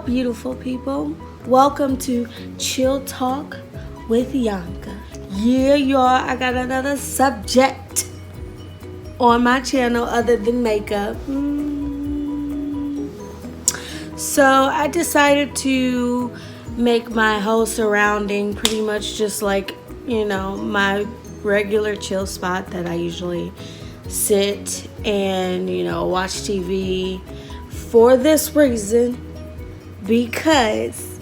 beautiful people. Welcome to Chill Talk with Yonca. Yeah, y'all, I got another subject on my channel other than makeup. So I decided to make my whole surrounding pretty much just like, my regular chill spot that I usually sit and, watch TV. For this reason, because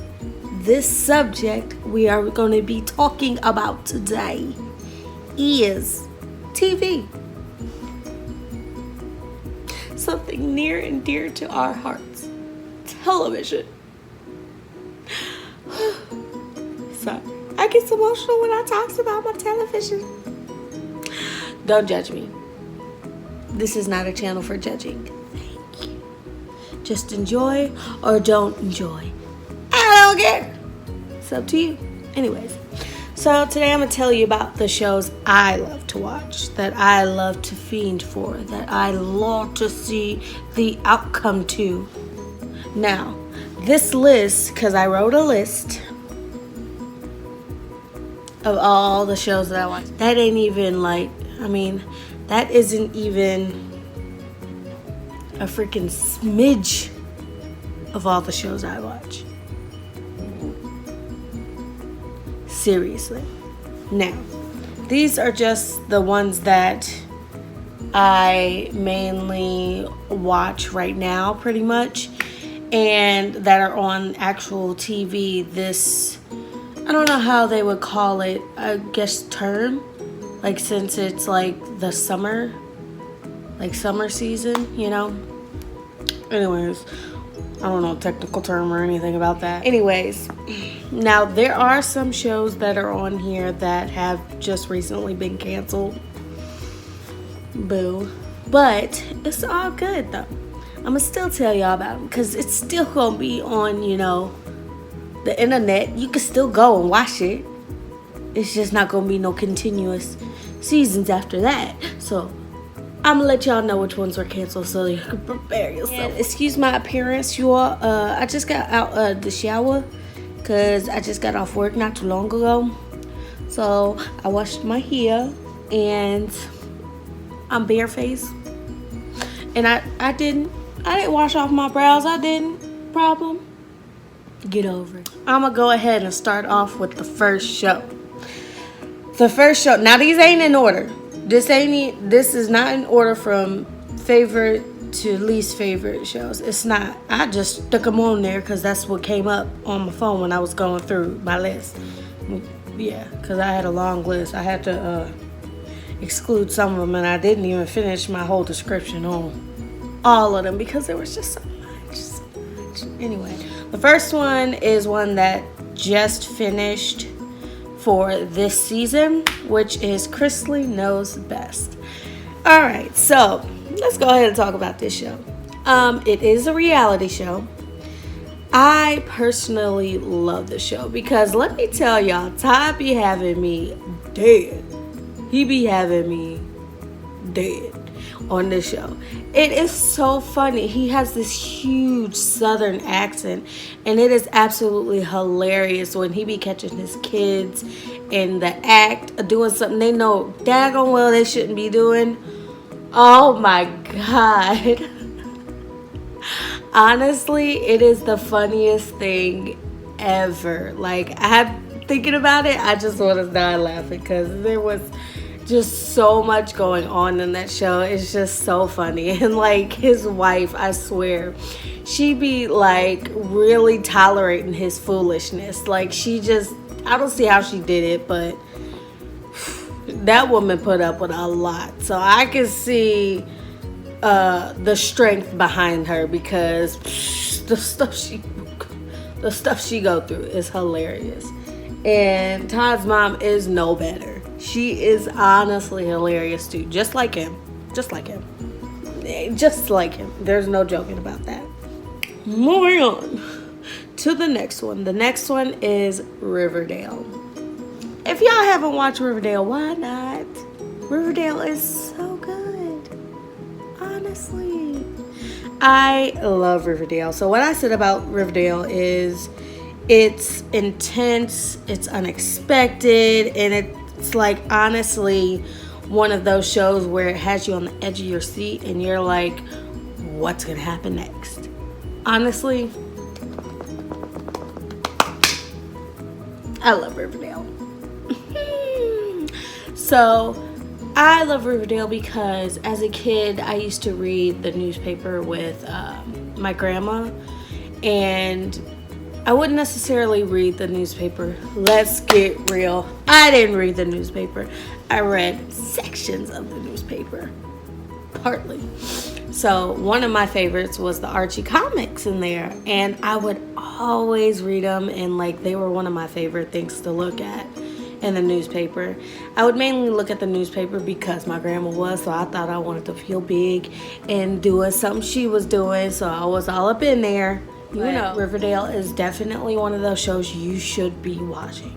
this subject we are going to be talking about today is TV. Something near and dear to our hearts. Television. Sorry, I get emotional when I talk about my television. Don't judge me. This is not a channel for judging. Thank you. Just enjoy or don't enjoy. I don't care. It's up to you. Anyways, so today I'm going to tell you about the shows I love to watch, that I love to fiend for, that I love to see the outcome to. Now, this list, because I wrote a list of all the shows that I watch, that ain't even that isn't even a freaking smidge of all the shows I watch. Seriously. Now, these are just the ones that I mainly watch right now, pretty much, and that are on actual TV this, I don't know how they would call it, I guess term, like since it's like the summer season, Anyways, I don't know technical term or anything about that. Anyways, now there are some shows that are on here that have just recently been canceled. Boo. But it's all good though. I'm gonna still tell y'all about them because it's still gonna be on, the internet. You can still go and watch it. It's just not gonna be no continuous seasons after that. So I'm gonna let y'all know which ones were canceled so you can prepare yourself. And excuse my appearance, you all. I just got out of the shower because I just got off work not too long ago. So I washed my hair and I'm barefaced. And I didn't wash off my brows. I didn't. Problem. Get over it. I'm gonna go ahead and start off with the first show. The first show. Now these ain't in order. This is not in order from favorite to least favorite shows. It's not. I just stuck them on there because that's what came up on my phone when I was going through my list. Yeah, because I had a long list. I had to exclude some of them, and I didn't even finish my whole description on all of them because there was just so much. Anyway, the first one is one that just finished for this season, which is Chrisley Knows Best. All right, so let's go ahead and talk about this show. It is a reality show. I personally love the show because let me tell y'all, Todd be having me dead. He be having me dead on this show. It is so funny. He has this huge southern accent, and it is absolutely hilarious when he be catching his kids in the act of doing something they know daggone well they shouldn't be doing. Oh my God. Honestly, it is the funniest thing ever. Like, I'm thinking about it, I just want to die laughing because there was just so much going on in that show. It's just so funny. And like his wife, I swear, she be like really tolerating his foolishness. Like I don't see how she did it, but that woman put up with a lot. So I can see the strength behind her because the stuff she go through is hilarious. And Todd's mom is no better. She is honestly hilarious too. Just like him. Just like him. There's no joking about that. Moving on to the next one. The next one is Riverdale. If y'all haven't watched Riverdale, why not? Riverdale is so good. Honestly. I love Riverdale. So what I said about Riverdale is it's intense, it's unexpected, and it's like honestly one of those shows where it has you on the edge of your seat and you're like, what's gonna happen next? Honestly, I love Riverdale. So I love Riverdale because as a kid, I used to read the newspaper with my grandma, and I wouldn't necessarily read the newspaper. Let's get real. I didn't read the newspaper. I read sections of the newspaper, partly. So one of my favorites was the Archie comics in there, and I would always read them, and like they were one of my favorite things to look at in the newspaper. I would mainly look at the newspaper because my grandma was, so I thought I wanted to feel big and doing something she was doing, so I was all up in there. You know, Riverdale is definitely one of those shows you should be watching.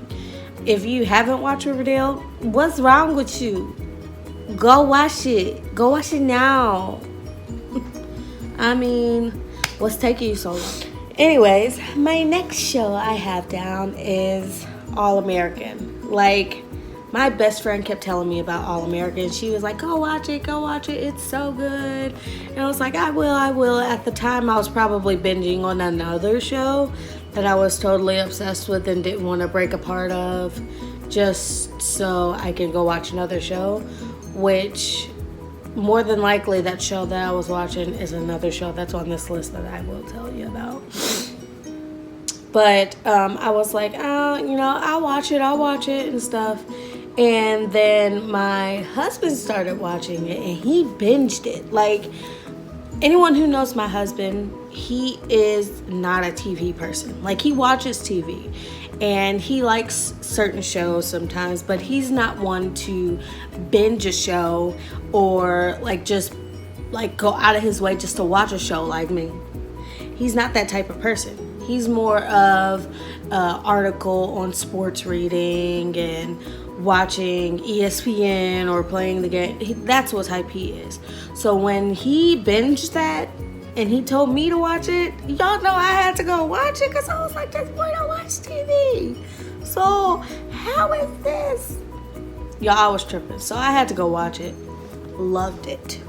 If you haven't watched Riverdale, what's wrong with you? Go watch it. Go watch it now. I mean, what's taking you so long? Anyways, my next show I have down is All American. Like, my best friend kept telling me about All American. She was like, go watch it, it's so good. And I was like, I will. At the time, I was probably binging on another show that I was totally obsessed with and didn't want to break a part of just so I could go watch another show, which more than likely that show that I was watching is another show that's on this list that I will tell you about. But I was like, I'll watch it and stuff. And then my husband started watching it and he binged it. Like, anyone who knows my husband, he is not a TV person. Like, he watches TV and he likes certain shows sometimes, but he's not one to binge a show or like just like go out of his way just to watch a show like me. He's not that type of person. He's more of an article on sports reading and watching ESPN or playing the game. That's what type he is. So when he binged that and he told me to watch it, y'all know I had to go watch it because I was like, this boy don't watch TV. So how is this? Y'all, I was tripping. So I had to go watch it. Loved it.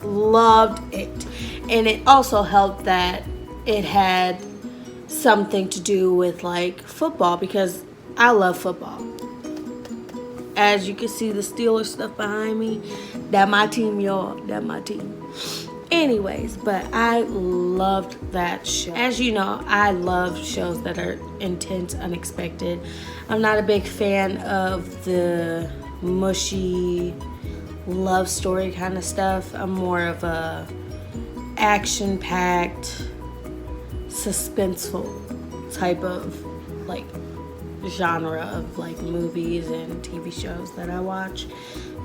And it also helped that it had something to do with like football because I love football. As you can see the Steelers stuff behind me, that my team, y'all. That my team. Anyways, but I loved that show. As you know, I love shows that are intense, unexpected. I'm not a big fan of the mushy love story kind of stuff. I'm more of a action-packed, suspenseful type of like genre of like movies and TV shows that I watch.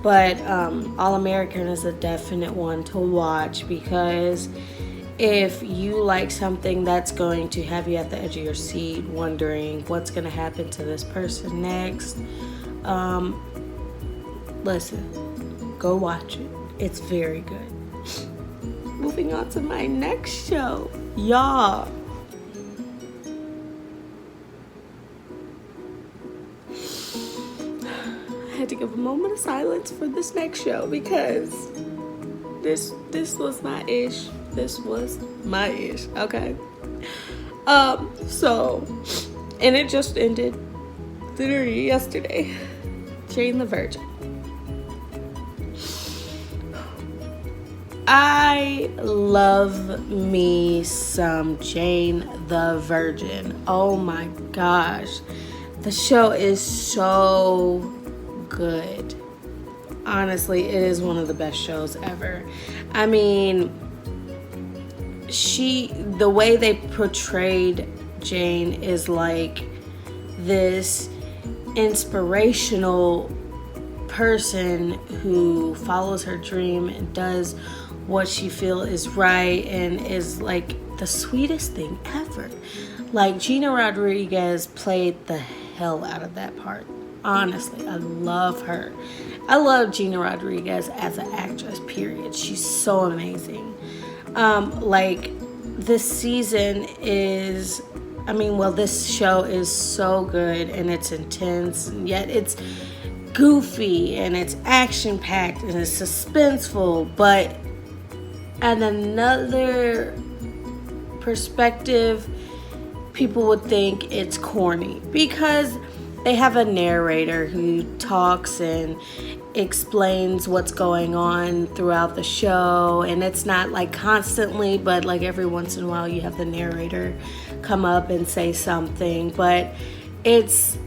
But All American is a definite one to watch because if you like something that's going to have you at the edge of your seat wondering what's going to happen to this person next, listen, go watch it. It's very good. Moving on to my next show, y'all. I had to give a moment of silence for this next show because this was my ish. This was my ish, okay? So, and it just ended literally yesterday. Jane the Virgin. I love me some Jane the Virgin. Oh my gosh. The show is so good. Honestly, it is one of the best shows ever. I mean, the way they portrayed Jane is like this inspirational person who follows her dream and does what she feels is right and is like the sweetest thing ever. Like, Gina Rodriguez played the hell out of that part. Honestly, I love her. I love Gina Rodriguez as an actress, period. She's so amazing. Like this season is, this show is so good and it's intense, and yet it's goofy and it's action packed and it's suspenseful, but at another perspective, people would think it's corny because they have a narrator who talks and explains what's going on throughout the show, and it's not like constantly, but like every once in a while you have the narrator come up and say something. But it's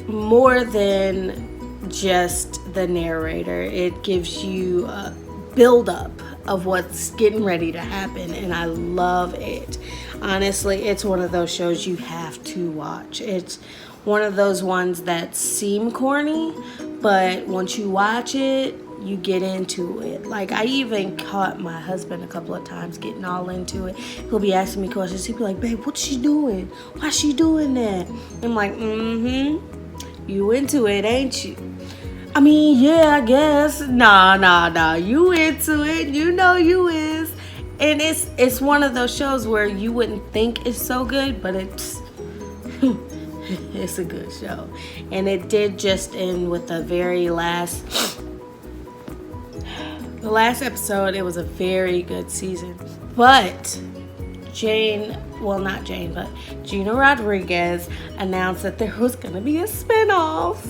more than just the narrator. It gives you a build-up of what's getting ready to happen, and I love it. Honestly, it's one of those shows you have to watch. It's one of those ones that seem corny, but once you watch it, you get into it. Like, I even caught my husband a couple of times getting all into it. He'll be asking me questions. He'll be like, babe, what's she doing? Why's she doing that? I'm like, you into it, ain't you? Yeah, I guess. Nah. You into it. You know you is. And it's one of those shows where you wouldn't think it's so good, but it's it's a good show. And it did just end with the last episode. It was a very good season. But Gina Rodriguez announced that there was going to be a spinoff.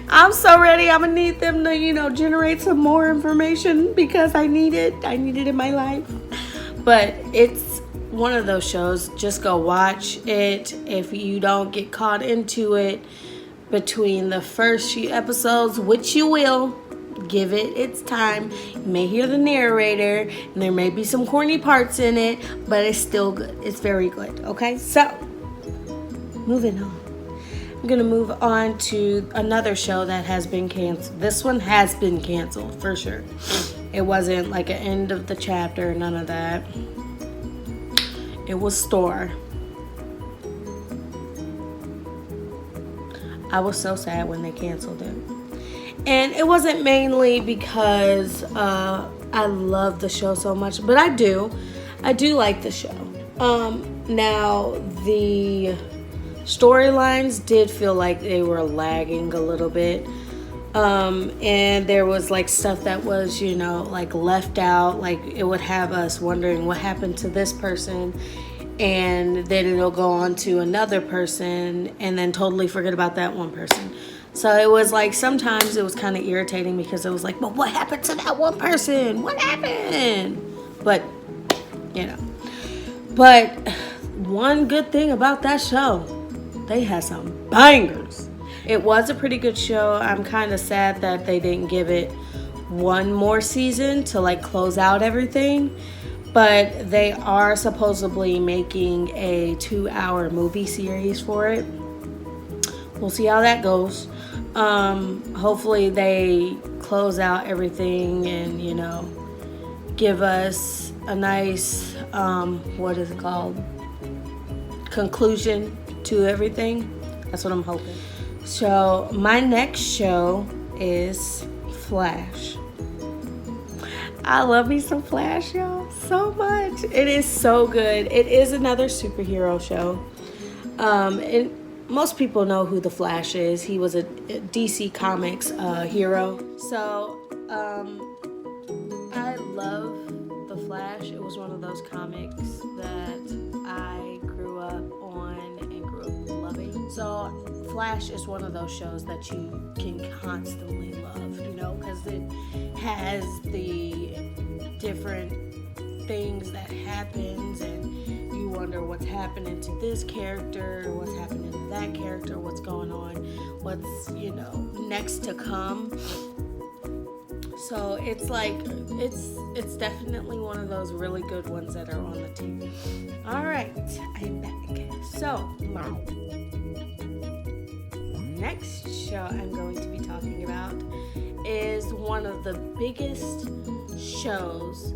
I'm so ready. I'm going to need them to, generate some more information because I need it. I need it in my life. But it's one of those shows. Just go watch it. If you don't get caught into it between the first few episodes, which you will, give it its time. You may hear the narrator, and there may be some corny parts in it, but it's still good. It's very good. Okay, so moving on. I'm going to move on to another show that has been canceled. This one has been canceled for sure. It wasn't like an end of the chapter, none of that. It was Store. I was so sad when they canceled it. And it wasn't mainly because I love the show so much, but I do like the show. Now, the storylines did feel like they were lagging a little bit. And there was like stuff that was, like left out. Like it would have us wondering what happened to this person. And then it'll go on to another person and then totally forget about that one person. So it was like sometimes it was kind of irritating because it was like, but what happened to that one person? What happened? But, But one good thing about that show, they had some bangers. It was a pretty good show. I'm kind of sad that they didn't give it one more season to like close out everything. But they are supposedly making a 2-hour movie series for it. We'll see how that goes. Hopefully they close out everything and, give us a nice, conclusion to everything. That's what I'm hoping. So my next show is Flash. I love me some Flash, y'all, so much. It is so good. It is another superhero show. And most people know who the Flash is. He was a DC Comics hero. So I love the Flash. It was one of those comics that I grew up on and grew up loving. So Flash is one of those shows that you can constantly love, because it has the different things that happens and you wonder what's happening to this character, what's happening to that character, what's going on, what's, next to come. So it's like, it's definitely one of those really good ones that are on the TV. All right, I'm back. So, next show I'm going to be talking about is one of the biggest shows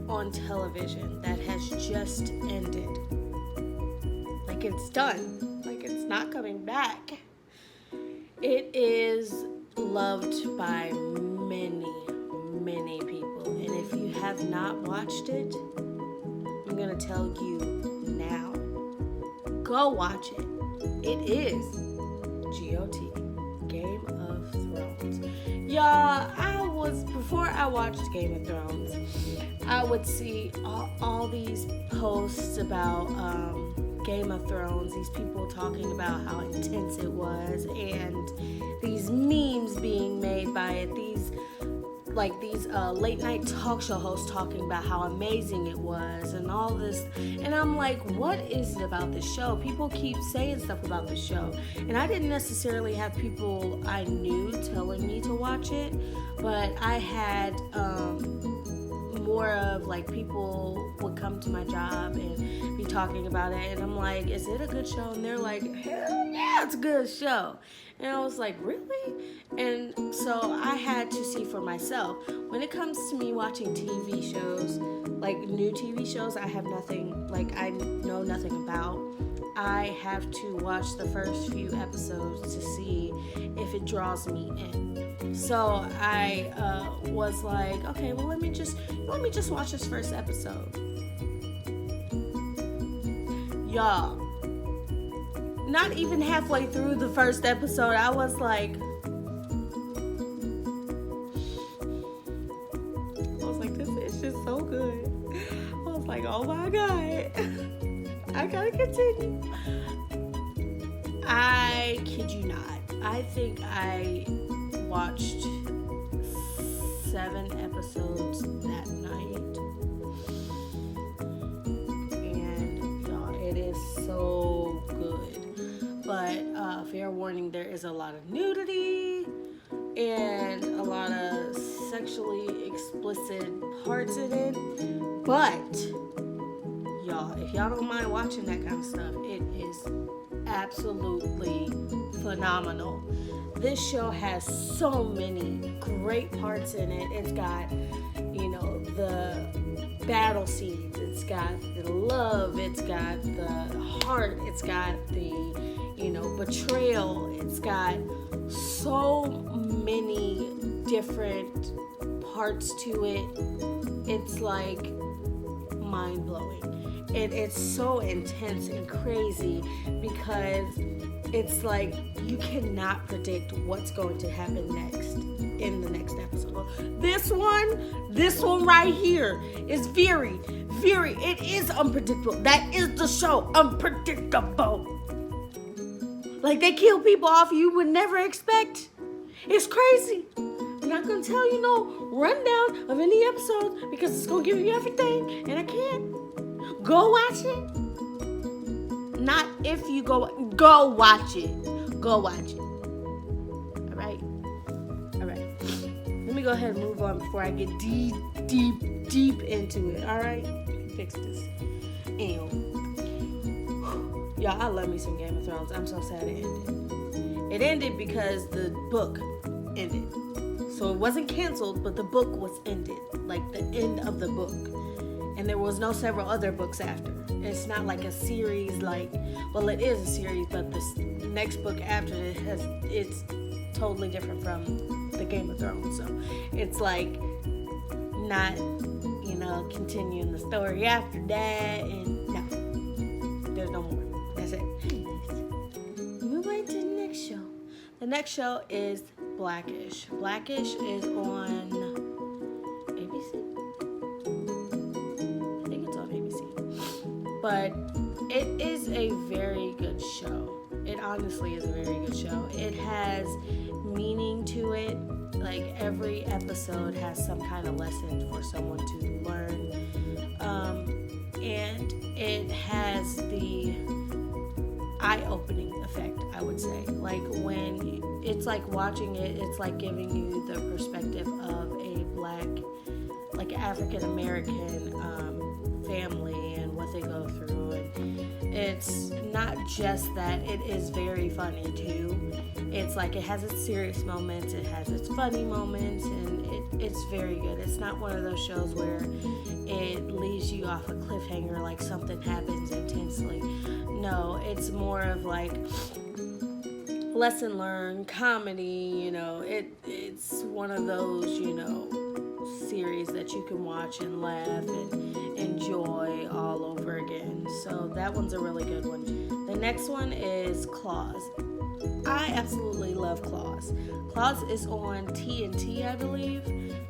on television that has just ended. Like it's done. Like it's not coming back. It is loved by many, many people. And if you have not watched it, I'm gonna tell you now. Go watch it. It is GOT, Game of Thrones. Y'all, before I watched Game of Thrones, I would see all these posts about Game of Thrones, these people talking about how intense it was, and these memes being made by it, these late night talk show hosts talking about how amazing it was and all this, and I'm like, what is it about this show? People keep saying stuff about the show, and I didn't necessarily have people I knew telling me to watch it, but I had more of like people would come to my job and be talking about it, and I'm like, is it a good show? And they're like, hell yeah, it's a good show. And I was like, really? And so I had to see for myself. When it comes to me watching TV shows, like new TV shows, I have nothing, like I know nothing about. I have to watch the first few episodes to see if it draws me in. So I was like, okay, well let me just watch this first episode. Y'all, not even halfway through the first episode, I was like, this is just so good. I was like, oh my God, I gotta continue. I kid you not. I think I watched 7 episodes that night. And y'all, it is so good. But fair warning, there is a lot of nudity and a lot of sexually explicit parts in it. But y'all, if y'all don't mind watching that kind of stuff, it is absolutely phenomenal. This show has so many great parts in it. It's got, the battle scenes. It's got the love. It's got the heart. It's got the, betrayal. It's got so many different parts to it. It's like mind-blowing. It's so intense and crazy because it's like you cannot predict what's going to happen next in the next episode. This one right here is it is unpredictable. That is the show, unpredictable. Like they kill people off you would never expect. It's crazy. I'm not gonna tell you no rundown of any episodes because it's gonna give you everything, and I can't. Go watch it. Not if you go watch it. Go watch it. All right. Let me go ahead and move on before I get deep into it. All right. Fix this. Anyway. Y'all, I love me some Game of Thrones. I'm so sad it ended. It ended because the book ended. So it wasn't canceled, but the book was ended. Like the end of the book. And there was no several other books after. It's not like a series it is a series, but the next book after it it's totally different from the Game of Thrones. So it's like not, continuing the story after that, and no, there's no more. That's it. Move on to the next show. The next show is Blackish. Blackish is on ABC. But it is a very good show. It honestly is a very good show. It has meaning to it. Like every episode has some kind of lesson for someone to learn. And it has the eye-opening effect, I would say. Like when it's like watching it, it's like giving you the perspective of a Black, like African American family and what they go through. And it's not just that, it is very funny too. It's like it has its serious moments, it has its funny moments, and it's very good. It's not one of those shows where it leaves you off a cliffhanger like something happens intensely. No, it's more of like lesson learned, comedy, it's one of those, series that you can watch and laugh and enjoy all over again. So that one's a really good one. The next one is Claws. I absolutely love Claws. Claws is on TNT, I believe.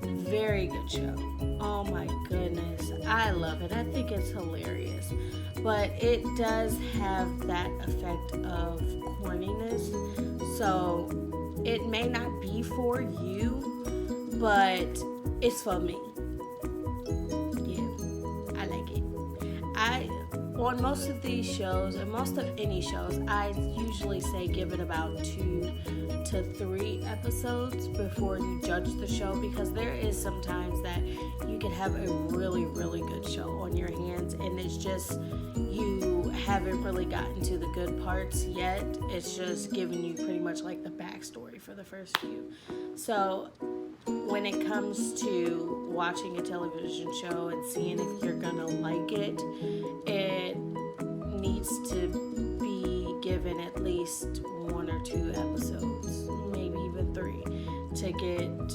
Very good show. Oh my goodness. I love it. I think it's hilarious. But it does have that effect of corniness. So it may not be for you, but it's for me. Yeah, I like it. On most of these shows, and most of any shows, I usually say give it about 2 to 3 episodes before you judge the show, because there is sometimes that you can have a really, really good show on your hands and it's just you haven't really gotten to the good parts yet. It's just giving you pretty much like the backstory for the first few. So when it comes to watching a television show and seeing if you're gonna like it, it needs to be given at least 1 or 2 episodes, maybe even 3, to get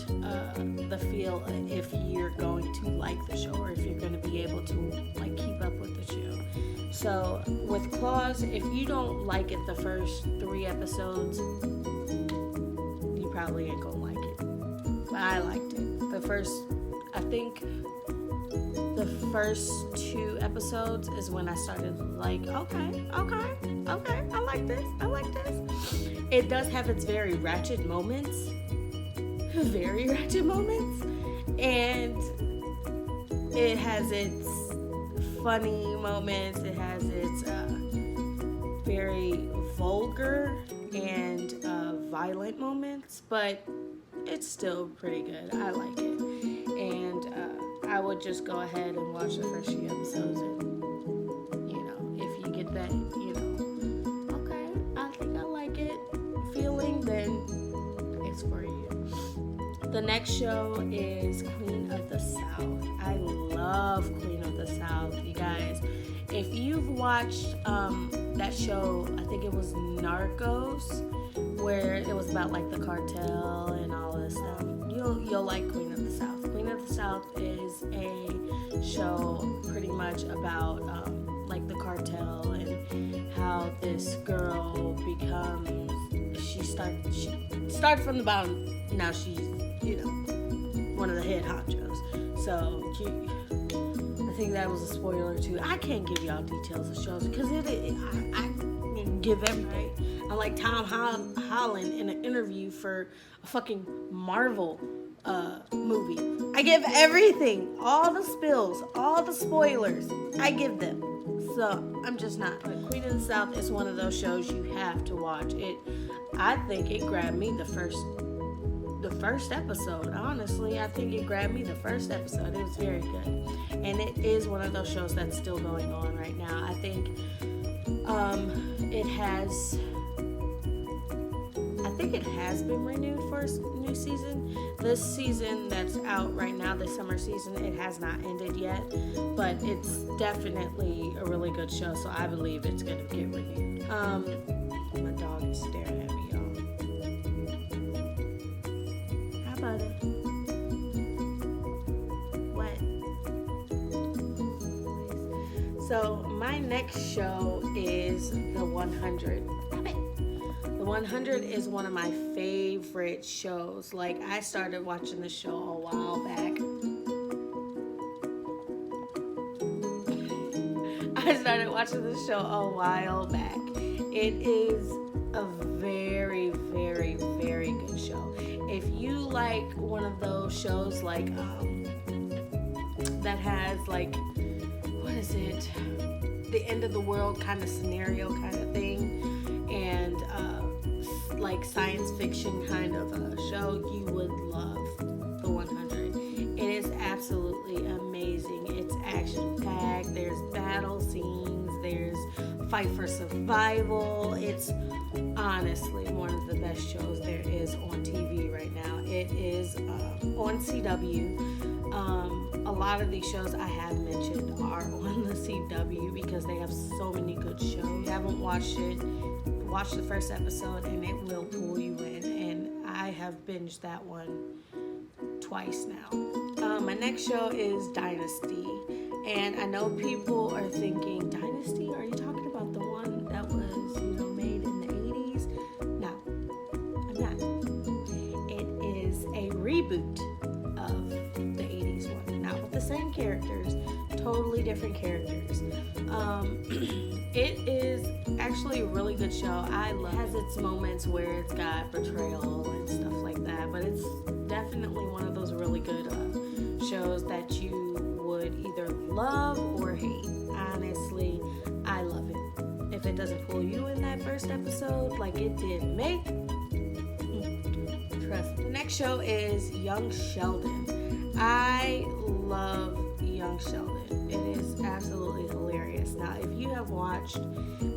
the feel if you're going to like the show or if you're going to be able to like keep up with the show. So with Claws, if you don't like it the first 3 episodes, you probably ain't gonna like it. But I liked it. I think the first 2 episodes is when I started like, okay, I like this. It does have its very ratchet moments, and it has its funny moments. It has its very vulgar and violent moments, but it's still pretty good. I like it, and I would just go ahead and watch the first few episodes, and if you get that, okay, I think I like it feeling, then it's for you. The next show is Queen of the South. I love Queen of the South, you guys. If you've watched that show, I think it was Narcos, where it was about like the cartel and all this stuff, you'll like Queen of the South. Queen of the South is a show pretty much about like the cartel and how this girl becomes, she started from the bottom, now she's one of the head honchos. So I think that was a spoiler too. I can't give y'all details of shows because I give everything. I'm like Tom Holland in an interview for a fucking Marvel movie. I give everything, all the spills, all the spoilers, I give them. So I'm just not. But Queen of the South is one of those shows you have to watch. I think it grabbed me the first episode. Honestly, I think it grabbed me the first episode. It was very good, and it is one of those shows that's still going on right now. I think it has been renewed for a new season. This season that's out right now, this summer season, it has not ended yet, but it's definitely a really good show, so I believe it's going to get renewed. My dog is staring at me, y'all. How about it? What? So my next show is The 100. The 100 is one of my favorite shows. Like, I started watching the show a while back. It is a very, very, very good show. If you like one of those shows like that has like, what is it? The end of the world kind of scenario kind of thing, and like science fiction kind of a show, you would love The 100. It is absolutely amazing. It's action-packed. There's battle scenes. There's fight for survival. It's honestly one of the best shows there is on TV right now. It is on CW. A lot of these shows I have mentioned are on the CW because they have so many good shows. If you haven't watched it, watch the first episode and it will pull you in. And I have binged that one twice now. My next show is Dynasty. And I know people are thinking, Dynasty? Are you talking about the one that was, made in the 80s? No, I'm not. It is a reboot of the 80s one. Not with the same characters, totally different characters. It is actually a really good show. I love it. It has its moments where it's got betrayal and stuff like that, but it's definitely one of those really good shows that you would either love or hate. Honestly, I love it. If it doesn't pull you in that first episode like it did me, trust me. The next show is Young Sheldon. I love Young Sheldon. It is absolutely hilarious. Now, if you have watched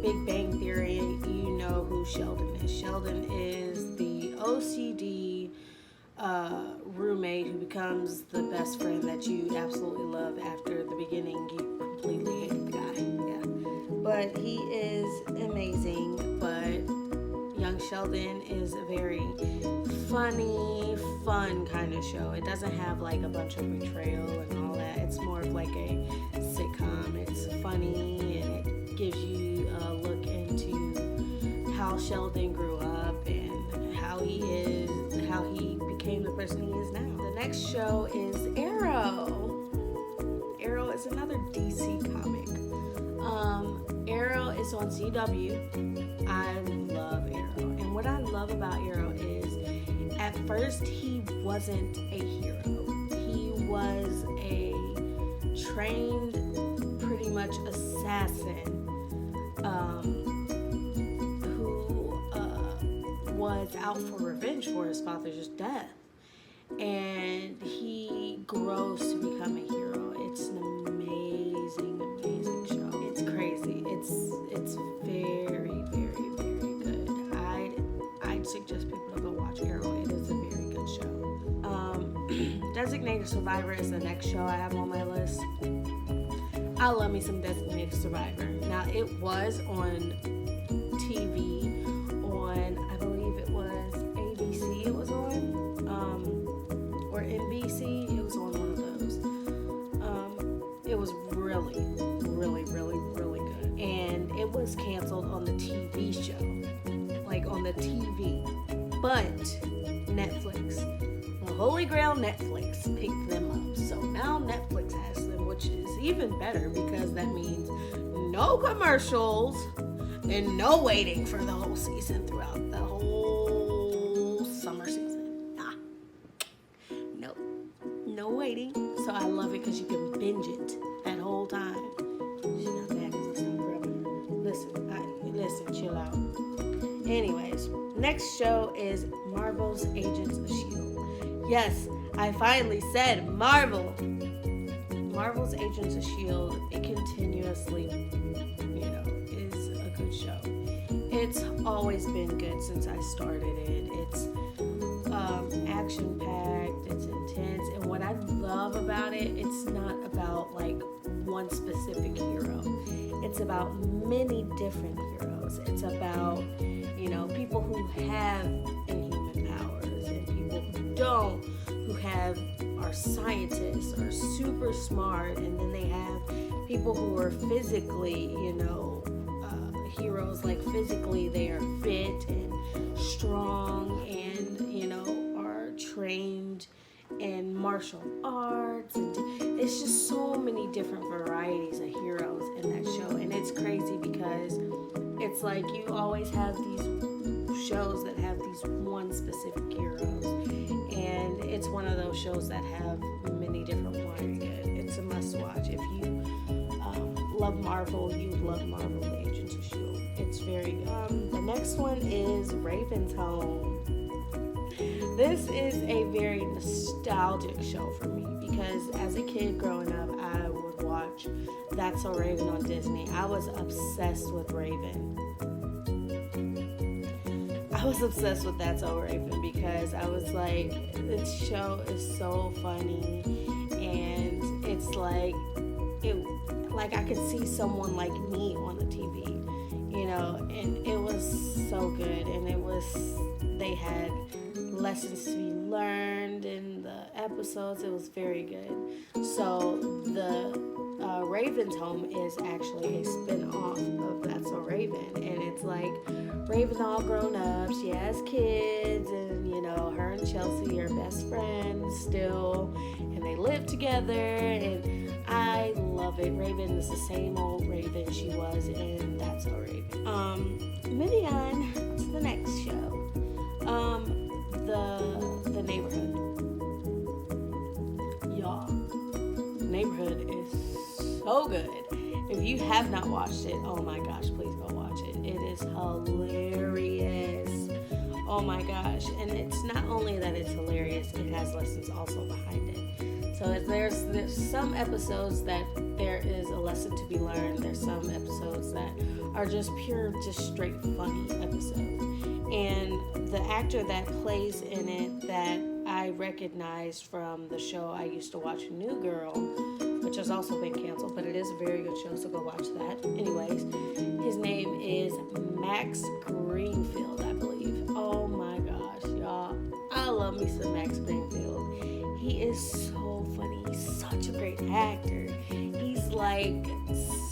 Big Bang Theory, you know who Sheldon is. Sheldon is the OCD roommate who becomes the best friend that you absolutely love. After the beginning, you completely hated the guy. Yeah, but he is amazing. But Young Sheldon is a very funny, fun kind of show. It doesn't have like a bunch of betrayal and all that. It's more of like a sitcom. It's funny and it gives you a look into how Sheldon grew up and how he became the person he is now. The next show is Arrow. Arrow is another DC comic. Arrow is on CW. I love Arrow. And what I love about Arrow is at first he wasn't a hero. He was a trained, pretty much assassin who was out for revenge for his father's death. And he grows to become a hero. It's an amazing, amazing show. It's crazy. It's very, very, very good. I'd suggest people to go watch Arrow. It is a very good show. Designated Survivor is the next show I have on my list. I love me some Designated Survivor. Now, it was on TV on, I believe it was ABC it was on, or NBC. It was on one of those. It was really, really, really, really good. And it was canceled on the TV show. Like on the TV. But Netflix, the Holy Grail Netflix, picked them up. So now Netflix has them, which is even better because that means no commercials and no waiting for the whole season throughout the whole summer season. Nope. No waiting. So I love it because you can binge it that whole time. She's not bad because it's not rubbing her. Listen, chill out. Anyways, next show is Marvel's Agents of S.H.I.E.L.D. Yes, I finally said Marvel. Marvel's Agents of S.H.I.E.L.D. It continuously, is a good show. It's always been good since I started it. It's action-packed, it's intense, and what I love about it, it's not about like one specific hero. It's about many different heroes. It's about, people who have inhuman powers and people who don't, who are scientists or super smart, and then they have people who are physically, heroes, like physically they are fit and strong and, are trained in martial arts. And it's just so many different varieties of heroes in that show. And it's crazy because it's like you always have these shows that have these one specific heroes. And it's one of those shows that have many different ones. It's a must watch. If you love Marvel, you love Marvel Agents of S.H.I.E.L.D. It's very good. The next one is Raven's Home. This is a very nostalgic show for me because as a kid growing up, I would watch That's So Raven on Disney. I was obsessed with Raven. I was obsessed with That's So Raven because I was like, this show is so funny, and it's like I could see someone like me on the TV, and it was so good, and they had lessons to be learned in the episodes. It was very good. So the Raven's home is actually a spin-off of That's So Raven, and it's like Raven's all grown up. She has kids, and her and Chelsea are best friends still, and they live together, and I love it. Raven is the same old Raven she was in That's So Raven. Moving on to the next show. The Neighborhood. Y'all, Neighborhood is so good. If you have not watched it, oh my gosh, please go watch it. It is hilarious. Oh my gosh. And it's not only that it's hilarious, it has lessons also behind it. So there's some episodes that there is a lesson to be learned. There's some episodes that are just straight funny episodes. And the actor that plays in it that I recognized from the show I used to watch, New Girl, which has also been canceled, but it is a very good show, so go watch that. Anyways, his name is Max Greenfield, I believe. Oh my gosh, y'all. I love me some Max Greenfield. He is so funny. He's such a great actor. He's like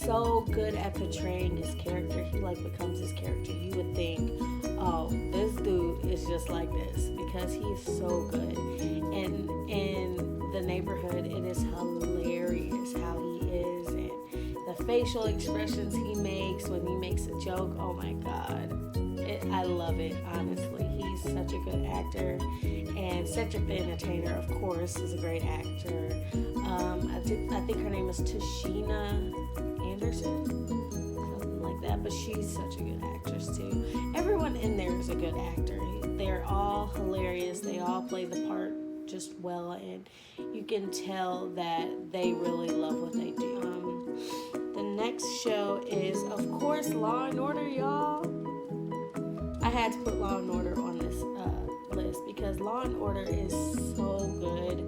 so good at portraying his character. He like becomes his character. You would think, oh, this dude is just like this, because he is so good. And in The Neighborhood, it is hilarious how he is, and the facial expressions he makes when he makes a joke. Oh my God. I love it, honestly. He's such a good actor, and Cedric the Entertainer, of course, is a great actor. I think her name is Tashina Anderson, something like that, but she's such a good actress too. Everyone in there is a good actor. They're all hilarious. They all play the part just well, and you can tell that they really love what they do. The next show is, of course, Law and Order, y'all. I had to put Law and Order on this list because Law and Order is so good,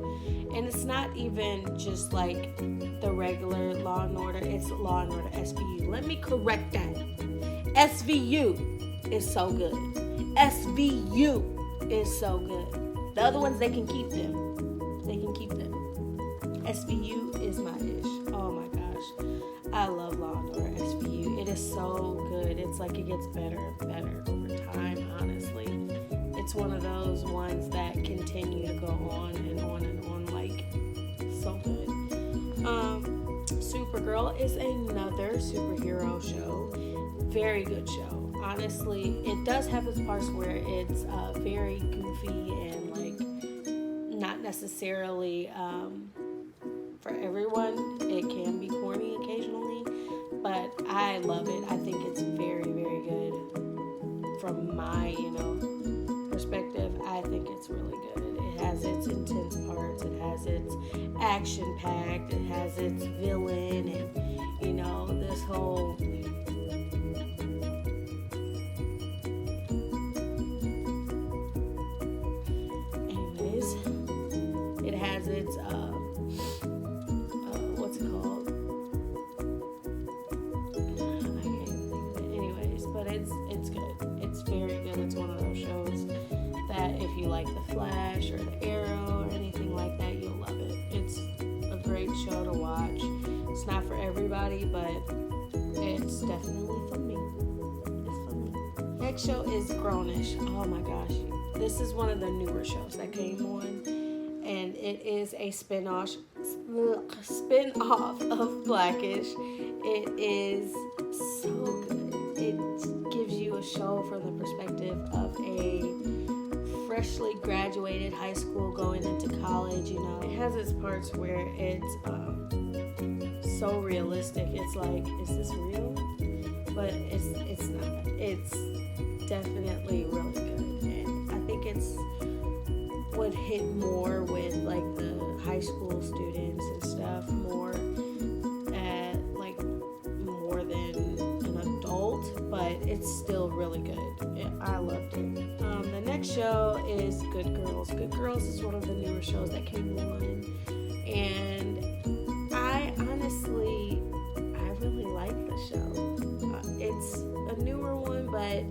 and it's not even just like the regular Law and Order. It's Law and Order SVU. Let me correct that. SVU is so good. SVU is so good. The other ones, they can keep them. They can keep them. SVU is my ish. Oh my gosh. I love Law and Order SVU. It is so good. It's like it gets better and better over time, honestly. It's one of those ones that continue to go on and on and on, like, so good. Supergirl is another superhero show. Very good show. Honestly, it does have its parts where it's very goofy and like not necessarily for everyone. It can be corny occasionally, but I love it. I think it's very, very good from my, perspective. I think it's really good. It has its intense parts. It has its action-packed. It has its villain, and this whole. It has its what's it called? I can't even think of it. Anyways, but it's good. It's very good. It's one of those shows that if you like The Flash or The Arrow or anything like that, you'll love it. It's a great show to watch. It's not for everybody, but it's definitely for me. It's for me. Next show is Grownish. Oh my gosh. This is one of the newer shows that came on, and it is a spin-off of Blackish. It is so good. It gives you a show from the perspective of a freshly graduated high school going into college. It has its parts where it's so realistic. It's like, is this real? But it's not. It's definitely really good. I think it's would hit more with like the high school students and stuff more at like more than an adult, but it's still really good. I loved it. The next show is Good Girls. Good Girls is one of the newer shows that came on, and I really like the show. It's a newer one, but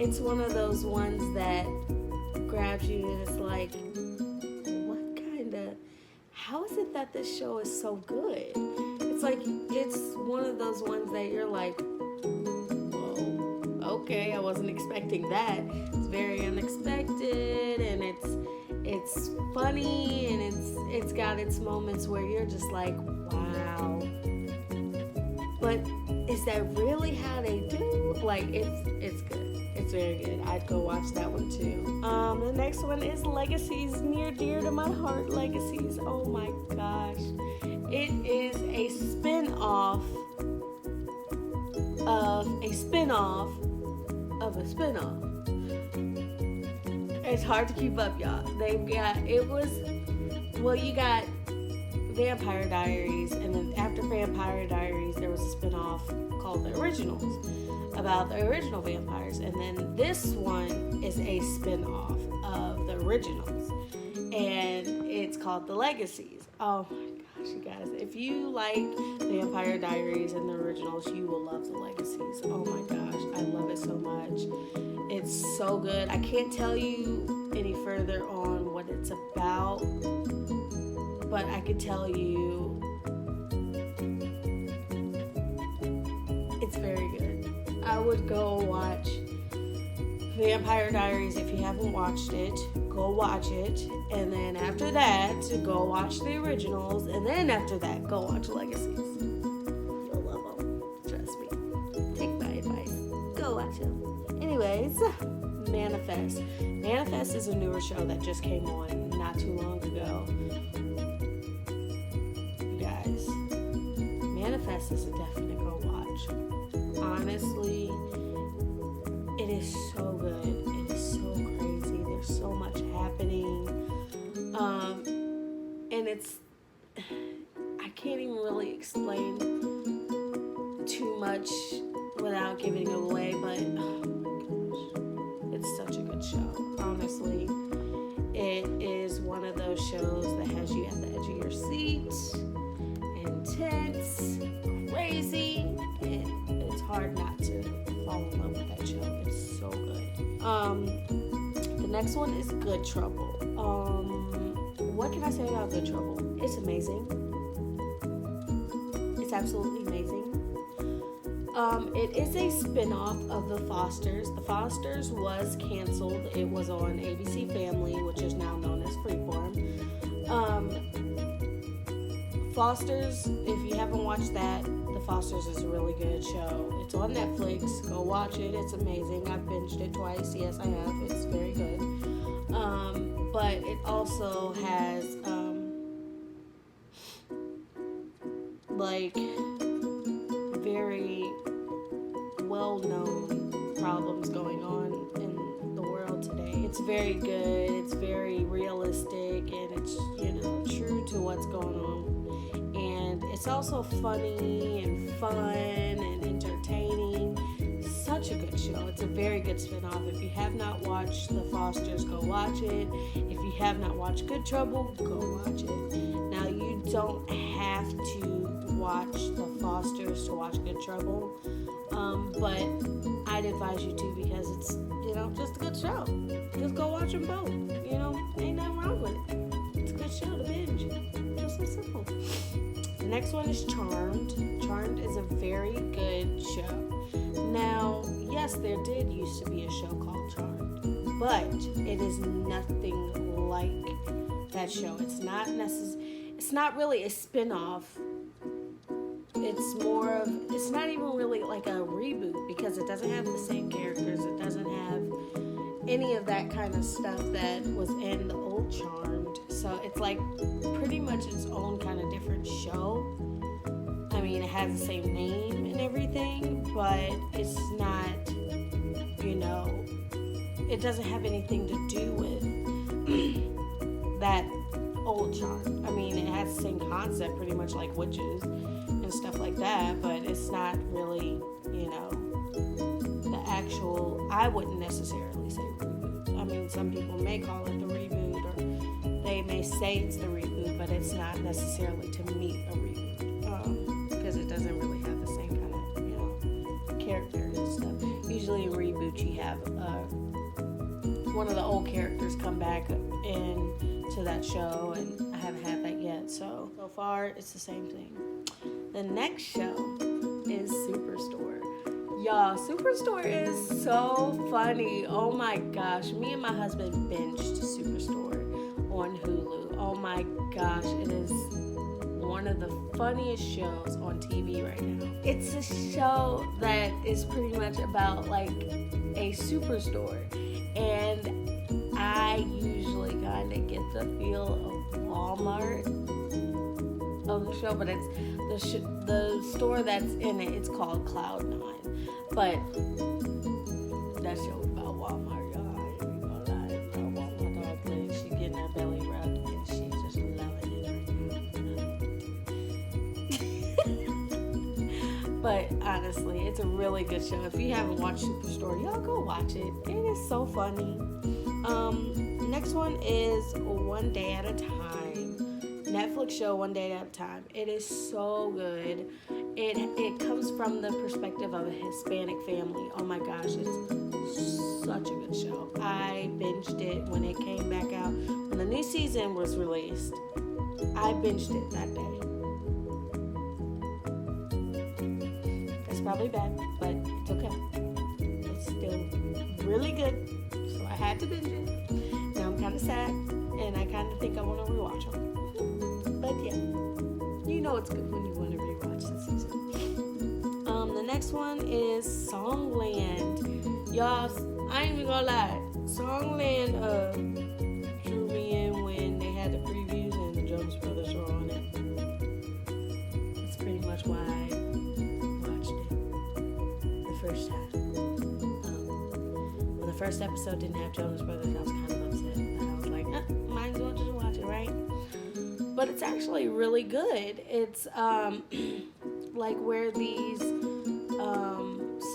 it's one of those ones that grabs you and it's like, what kind how is it that this show is so good? It's like, it's one of those ones that you're like, whoa, okay, I wasn't expecting that. It's very unexpected, and it's funny, and it's got its moments where you're just like, wow. But is that really how they do? Like, it's good. It's very good. I'd go watch that one too. The next one is Legacies, near dear to my heart. Legacies. Oh my gosh. It is a spin-off of a spin-off of a spin-off. It's hard to keep up, y'all. You got Vampire Diaries, and then after Vampire Diaries, there was a spin-off called The Originals, about the original vampires, and then this one is a spin-off of the originals, and it's called The Legacies. Oh my gosh, you guys, if you like Vampire Diaries and the originals, you will love The Legacies. Oh my gosh, I love it so much. It's so good. I can't tell you any further on what it's about, but I could tell you it's very good. I would go watch Vampire Diaries if you haven't watched it. Go watch it, and then after that, go watch the originals, and then after that, go watch Legacies. You'll love them. Trust me. Take my advice. Go watch them. Anyways, Manifest. Manifest is a newer show that just came on not too long ago. You guys, Manifest is a definite go watch. Honestly, it is so good. It is so crazy. There's so much happening. And I can't even really explain too much without giving it away, but oh my gosh, it's such a good show. Honestly, it is one of those shows that has you at the edge of your seat, intense, crazy, and it's hard not to fall in love with that show. It's so good. The next one is Good Trouble. What can I say about Good Trouble? It's amazing. It's absolutely amazing. It is a spin-off of The Fosters. The Fosters was canceled. It was on ABC Family, which is now known as Freeform. Fosters, if you haven't watched that, The Fosters is a really good show. It's on Netflix. Go watch it. It's amazing. I've binged it twice. Yes, I have. It's very good. But it also has very well-known problems going on in the world today. It's very good. It's very realistic, and it's true to what's going on. And it's also funny and fun and entertaining. Such a good show. It's a very good spin-off. If you have not watched The Fosters, go watch it. If you have not watched Good Trouble, go watch it. Now, you don't have to watch The Fosters to watch Good Trouble, but I'd advise you to, because it's, just a good show. Just go watch them both. Ain't nothing wrong with it. It's a good show to binge. Just so simple. The next one is Charmed. Charmed is a very good show. Now, yes, there did used to be a show called Charmed, but it is nothing like that show. It's not really a spin-off. It's not even really like a reboot, because it doesn't have the same characters. It doesn't have any of that kind of stuff that was in the old Charmed. So it's like pretty much its own kind of different show. I mean, it has the same name and everything, but it's not, it doesn't have anything to do with that old Charmed. I mean, it has the same concept, pretty much like witches and stuff like that, but it's not really, the actual, I wouldn't necessarily say reboot. I mean, some people may call it the reboot, or they may say it's the reboot, but it's not necessarily, to me, a reboot, because it doesn't really have the same kind of, characters and stuff. Usually in reboots, you have one of the old characters come back into that show, and I haven't had that yet, so So far, it's the same thing. The next show is Superstore. Y'all, Superstore is so funny. Oh my gosh. Me and my husband binged Superstore on Hulu. Oh my gosh. It is one of the funniest shows on TV right now. It's a show that is pretty much about like a superstore. And I usually kind of get the feel of Walmart of the show, but it's the store that's in it. It's called Cloud9. But that show is about Walmart, y'all. I ain't even gonna lie. It's about Walmart dog place. She getting her belly rubbed and she just loving it right now. But honestly, it's a really good show. If you haven't watched Superstore, y'all go watch it. It is so funny. Next one is One Day at a Time. Netflix show One Day at a Time. It is so good. It comes from the perspective of a Hispanic family. Oh my gosh, it's such a good show. I binged it when it came back out. When the new season was released, I binged it that day. That's probably bad, but it's okay. It's still really good, so I had to binge it. Now I'm kind of sad, and I kind of think I want to rewatch them. But yeah, you know it's good when you want to rewatch the season. The next one is Songland. Y'all, I ain't even gonna lie. Songland drew me in when they had the previews and the Jonas Brothers were on it. That's pretty much why I watched it the first time. When the first episode didn't have Jonas Brothers, I was kind of upset. But I was like, might as well just watch it, right? But it's actually really good. It's like where these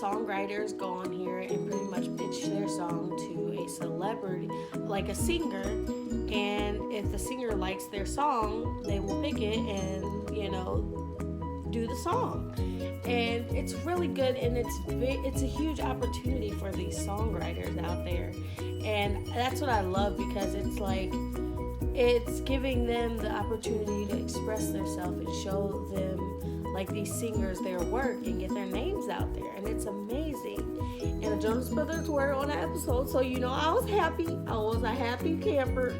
songwriters go on here and pretty much pitch their song to a celebrity, like a singer. And if the singer likes their song, they will pick it and, do the song. And it's really good, and it's a huge opportunity for these songwriters out there. And that's what I love, because it's like, it's giving them the opportunity to express themselves and show them, like these singers, their work and get their names out there. And it's amazing. And the Jonas Brothers were on an episode, so I was happy. I was a happy camper.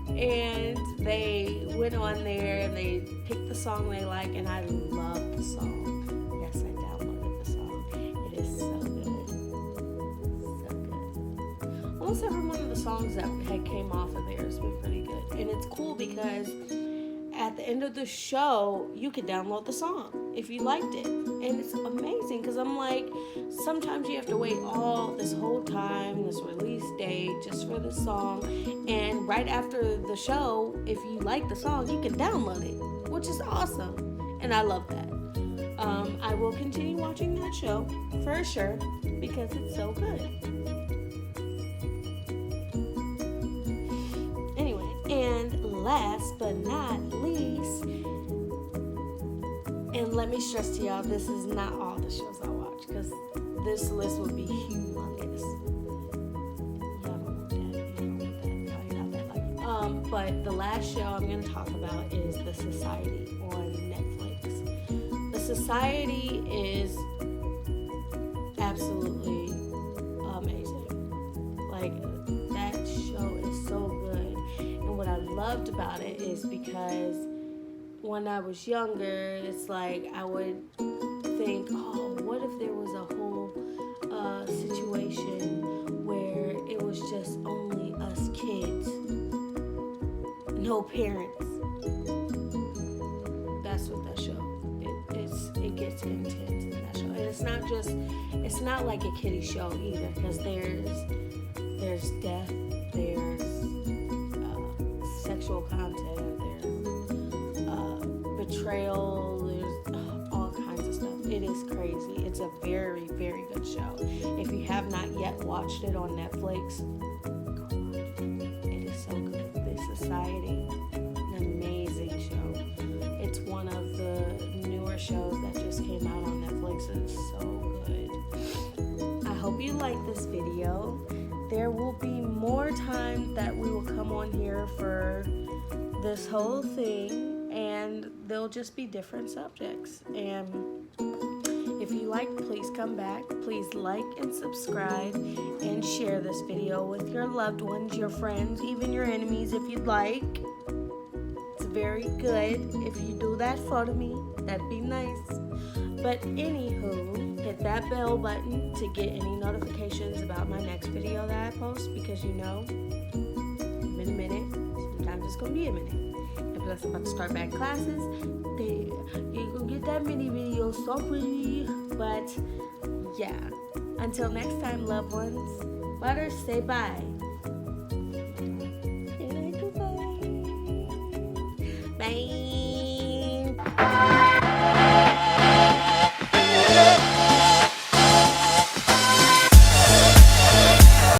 And they went on there and they picked the song they like, and I love the song. Yes, I downloaded the song. It is so good. So good. Almost every one of the songs that had came off of there has been pretty good. And it's cool because at the end of the show, you could download the song if you liked it. And it's amazing, because I'm like, sometimes you have to wait all this whole time, this release date, just for the song. And right after the show, if you like the song, you can download it, which is awesome. And I love that. I will continue watching that show for sure, because it's so good. Anyway, and last but not least, and let me stress to y'all, this is not all the shows I watch, because this list would be humongous. Y'all don't want that. You're not that lucky. But the last show I'm going to talk about is The Society on Netflix. The Society is absolutely amazing. Like, that show is so good. And what I loved about it is because when I was younger, it's like I would think, what if there was a whole situation where it was just only us kids, no parents. That's what that show. It gets intense in that show, and it's not like a kiddie show either, because there's death, there's sexual content, there's betrayal, there's all kinds of stuff. It is crazy. It's a very, very good show. If you have not yet watched it on Netflix, go watch it. It is so good. The Society, an amazing show. It's one of the newer shows that just came out on Netflix. It's so good. I hope you like this video. There will be more time that we will come on here for this whole thing, and they'll just be different subjects. And if you like, please come back. Please like and subscribe and share this video with your loved ones, your friends, even your enemies if you'd like. It's very good if you do that for me. That'd be nice. But anywho, hit that bell button to get any notifications about my next video that I post, because in a minute, sometimes it's gonna be a minute. And plus I'm about to start back classes. You ain't gonna get that many videos, sorry. But yeah, until next time, loved ones, Butters, say bye.